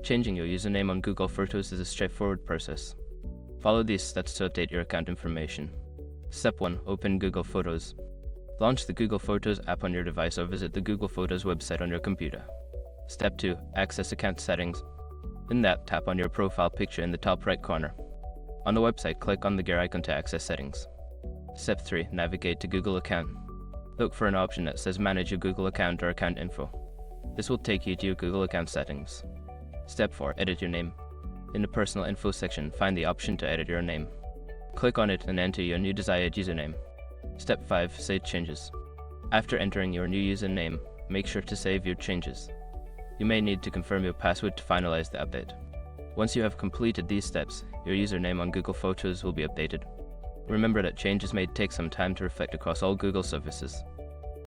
Changing your username on Google Photos is a straightforward process. Follow these steps to update your account information. Step 1. Open Google Photos. Launch the Google Photos app on your device or visit the Google Photos website on your computer. Step 2. Access account settings. In that, tap on your profile picture in the top right corner. On the website, click on the gear icon to access settings. Step 3. Navigate to Google Account. Look for an option that says Manage your Google account or Account Info. This will take you to your Google account settings. Step 4. Edit your name. In the Personal Info section, find the option to edit your name. Click on it and enter your new desired username. Step 5. Save changes. After entering your new username, make sure to save your changes. You may need to confirm your password to finalize the update. Once you have completed these steps, your username on Google Photos will be updated. Remember that changes may take some time to reflect across all Google services.